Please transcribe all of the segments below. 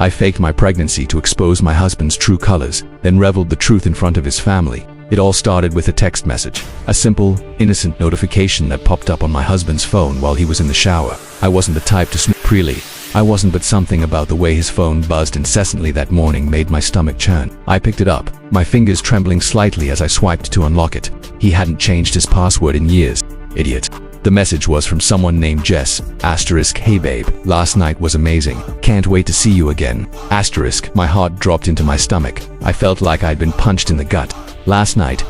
I faked my pregnancy to expose my husband's true colors, then reveled the truth in front of his family. It all started with a text message, a simple, innocent notification that popped up on my husband's phone while he was in the shower. I wasn't the type to snoop freely. I wasn't, but something about the way his phone buzzed incessantly that morning made my stomach churn. I picked it up, my fingers trembling slightly as I swiped to unlock it. He hadn't changed his password in years. Idiot. The message was from someone named Jess. Asterisk, hey babe, last night was amazing. Can't wait to see you again. Asterisk, my heart dropped into my stomach. I felt like I'd been punched in the gut. Last night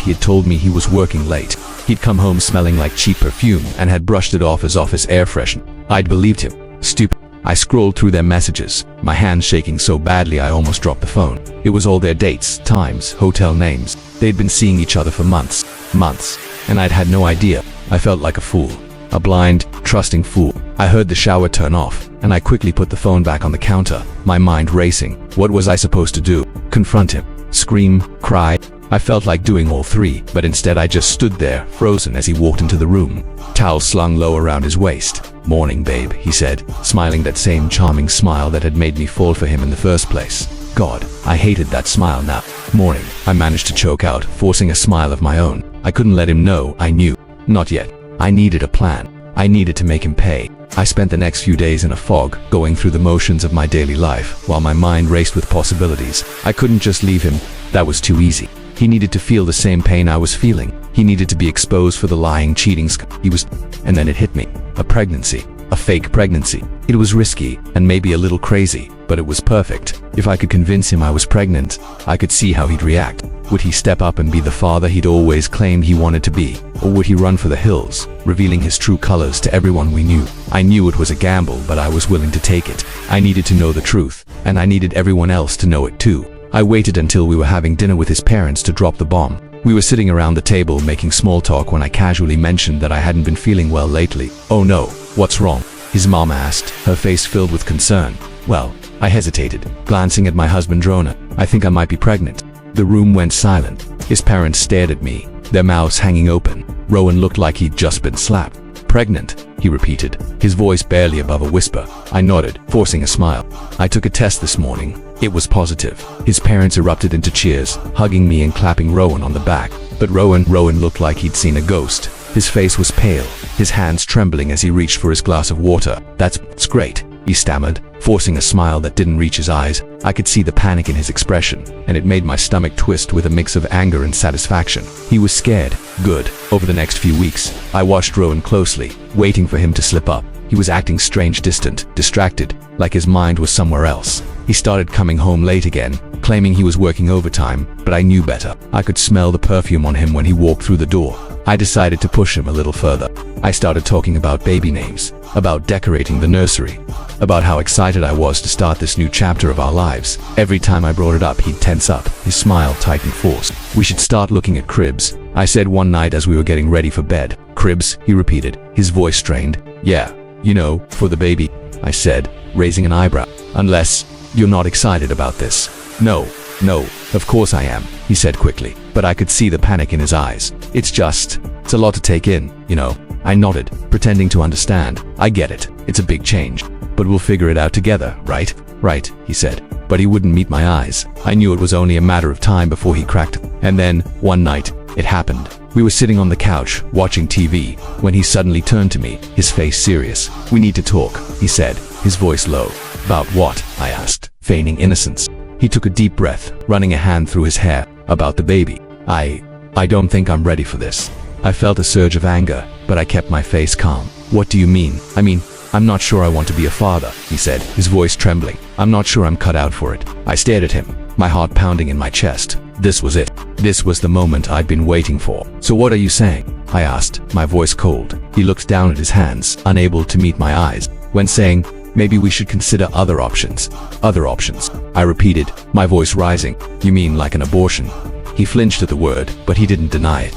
he had told me he was working late. He'd come home smelling like cheap perfume and had brushed it off as office air freshener. I'd believed him. Stupid. I scrolled through their messages, my hands shaking so badly I almost dropped the phone. It was all their dates, times, hotel names. They'd been seeing each other for months, and I'd had no idea. I felt like a fool. A blind, trusting fool. I heard the shower turn off, and I quickly put the phone back on the counter, my mind racing. What was I supposed to do? Confront him? Scream? Cry? I felt like doing all three, but instead I just stood there, frozen as he walked into the room. Towel slung low around his waist. Morning, babe, he said, smiling that same charming smile that had made me fall for him in the first place. God, I hated that smile now. Morning, I managed to choke out, forcing a smile of my own. I couldn't let him know I knew. Not yet. I needed a plan. I needed to make him pay. I spent the next few days in a fog, going through the motions of my daily life, while my mind raced with possibilities. I couldn't just leave him. That was too easy. He needed to feel the same pain I was feeling. He needed to be exposed for the lying, cheating he was. And then it hit me. A pregnancy. A fake pregnancy. It was risky, and maybe a little crazy, but it was perfect. If I could convince him I was pregnant, I could see how he'd react. Would he step up and be the father he'd always claimed he wanted to be? Or would he run for the hills, revealing his true colors to everyone we knew? I knew it was a gamble, but I was willing to take it. I needed to know the truth, and I needed everyone else to know it too. I waited until we were having dinner with his parents to drop the bomb. We were sitting around the table making small talk when I casually mentioned that I hadn't been feeling well lately. Oh no, what's wrong? His mom asked, her face filled with concern. Well, I hesitated, glancing at my husband Rona. I think I might be pregnant. The room went silent. His parents stared at me, their mouths hanging open. Rowan looked like he'd just been slapped. Pregnant, he repeated, his voice barely above a whisper. I nodded, forcing a smile. I took a test this morning. It was positive. His parents erupted into cheers, hugging me and clapping Rowan on the back. But Rowan looked like he'd seen a ghost. His face was pale, his hands trembling as he reached for his glass of water. That's great, he stammered, forcing a smile that didn't reach his eyes. I could see the panic in his expression, and it made my stomach twist with a mix of anger and satisfaction. He was scared. Good. Over the next few weeks, I watched Rowan closely, waiting for him to slip up. He was acting strange, distant, distracted, like his mind was somewhere else. He started coming home late again, claiming he was working overtime, but I knew better. I could smell the perfume on him when he walked through the door. I decided to push him a little further. I started talking about baby names, about decorating the nursery, about how excited I was to start this new chapter of our lives. Every time I brought it up, he'd tense up, his smile tightened forced. We should start looking at cribs, I said one night as we were getting ready for bed. Cribs, he repeated, his voice strained. Yeah, you know, for the baby, I said, raising an eyebrow. Unless you're not excited about this. No, of course I am, he said quickly, but I could see the panic in his eyes. It's a lot to take in, you know. I nodded, pretending to understand. I get it. It's a big change. But we'll figure it out together, right? Right, he said. But he wouldn't meet my eyes. I knew it was only a matter of time before he cracked. And then, one night, it happened. We were sitting on the couch, watching TV, when he suddenly turned to me, his face serious. We need to talk, he said, his voice low. About what? I asked, feigning innocence. He took a deep breath, running a hand through his hair. About the baby. I don't think I'm ready for this. I felt a surge of anger, but I kept my face calm. What do you mean? I'm not sure I want to be a father, he said, his voice trembling. I'm not sure I'm cut out for it. I stared at him, my heart pounding in my chest. This was it. This was the moment I'd been waiting for. So what are you saying? I asked, my voice cold. He looked down at his hands, unable to meet my eyes, when saying, maybe we should consider other options. Other options, I repeated, my voice rising. You mean like an abortion? He flinched at the word, but he didn't deny it.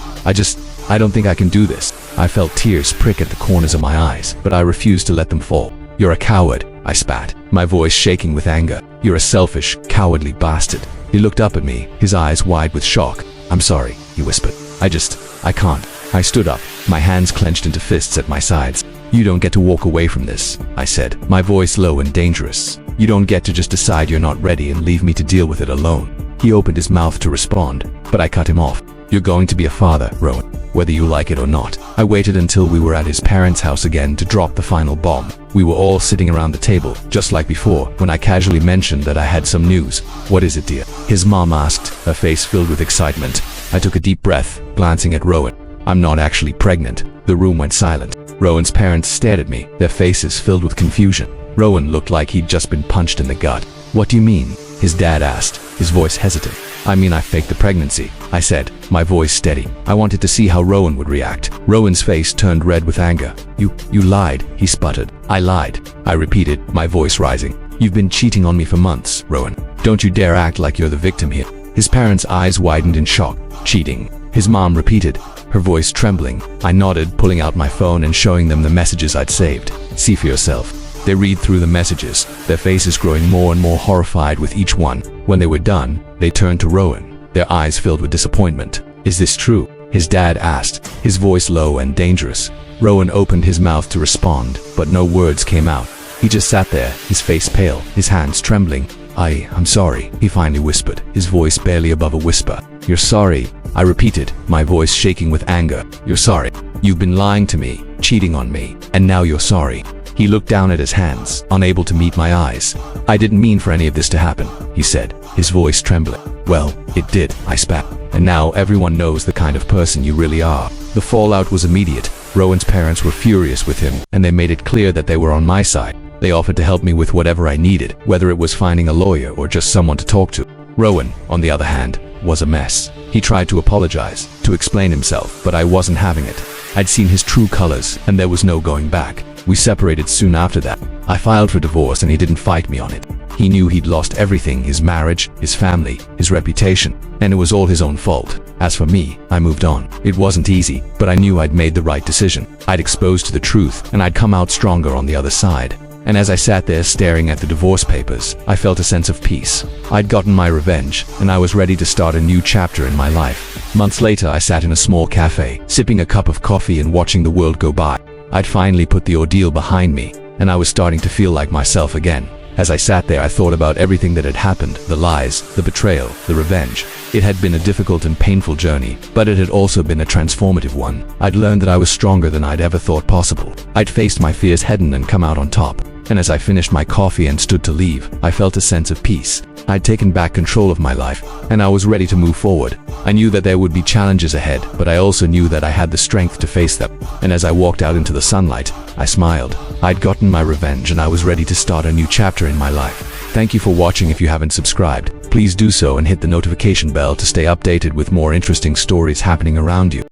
I don't think I can do this. I felt tears prick at the corners of my eyes, but I refused to let them fall. You're a coward, I spat, my voice shaking with anger. You're a selfish, cowardly bastard. He looked up at me, his eyes wide with shock. I'm sorry, he whispered. I can't. I stood up, my hands clenched into fists at my sides. You don't get to walk away from this, I said, my voice low and dangerous. You don't get to just decide you're not ready and leave me to deal with it alone. He opened his mouth to respond, but I cut him off. You're going to be a father, Rowan, whether you like it or not. I waited until we were at his parents' house again to drop the final bomb. We were all sitting around the table, just like before, when I casually mentioned that I had some news. What is it, dear? His mom asked, her face filled with excitement. I took a deep breath, glancing at Rowan. I'm not actually pregnant. The room went silent. Rowan's parents stared at me, their faces filled with confusion. Rowan looked like he'd just been punched in the gut. What do you mean? His dad asked, his voice hesitant. I mean, I faked the pregnancy, I said, my voice steady. I wanted to see how Rowan would react. Rowan's face turned red with anger. You lied, he sputtered. I lied, I repeated, my voice rising. You've been cheating on me for months, Rowan. Don't you dare act like you're the victim here. His parents' eyes widened in shock. Cheating, his mom repeated, her voice trembling. I nodded, pulling out my phone and showing them the messages I'd saved. See for yourself. They read through the messages, their faces growing more and more horrified with each one. When they were done, they turned to Rowan, their eyes filled with disappointment. Is this true? His dad asked, his voice low and dangerous. Rowan opened his mouth to respond, but no words came out. He just sat there, his face pale, his hands trembling. I'm sorry, he finally whispered, his voice barely above a whisper. You're sorry, I repeated, my voice shaking with anger. You're sorry. You've been lying to me, cheating on me, and now you're sorry. He looked down at his hands, unable to meet my eyes. I didn't mean for any of this to happen, he said, his voice trembling. Well, it did, I spat. And now everyone knows the kind of person you really are. The fallout was immediate. Rowan's parents were furious with him, and they made it clear that they were on my side. They offered to help me with whatever I needed, whether it was finding a lawyer or just someone to talk to. Rowan, on the other hand, was a mess. He tried to apologize, to explain himself, but I wasn't having it. I'd seen his true colors, and there was no going back. We separated soon after that. I filed for divorce and he didn't fight me on it. He knew he'd lost everything, his marriage, his family, his reputation, and it was all his own fault. As for me, I moved on. It wasn't easy, but I knew I'd made the right decision. I'd exposed to the truth, and I'd come out stronger on the other side. And as I sat there staring at the divorce papers, I felt a sense of peace. I'd gotten my revenge, and I was ready to start a new chapter in my life. Months later, I sat in a small cafe, sipping a cup of coffee and watching the world go by. I'd finally put the ordeal behind me, and I was starting to feel like myself again. As I sat there, I thought about everything that had happened, the lies, the betrayal, the revenge. It had been a difficult and painful journey, but it had also been a transformative one. I'd learned that I was stronger than I'd ever thought possible. I'd faced my fears head on and come out on top. And as I finished my coffee and stood to leave, I felt a sense of peace. I'd taken back control of my life, and I was ready to move forward. I knew that there would be challenges ahead, but I also knew that I had the strength to face them. And as I walked out into the sunlight, I smiled. I'd gotten my revenge, and I was ready to start a new chapter in my life. Thank you for watching. If you haven't subscribed, please do so and hit the notification bell to stay updated with more interesting stories happening around you.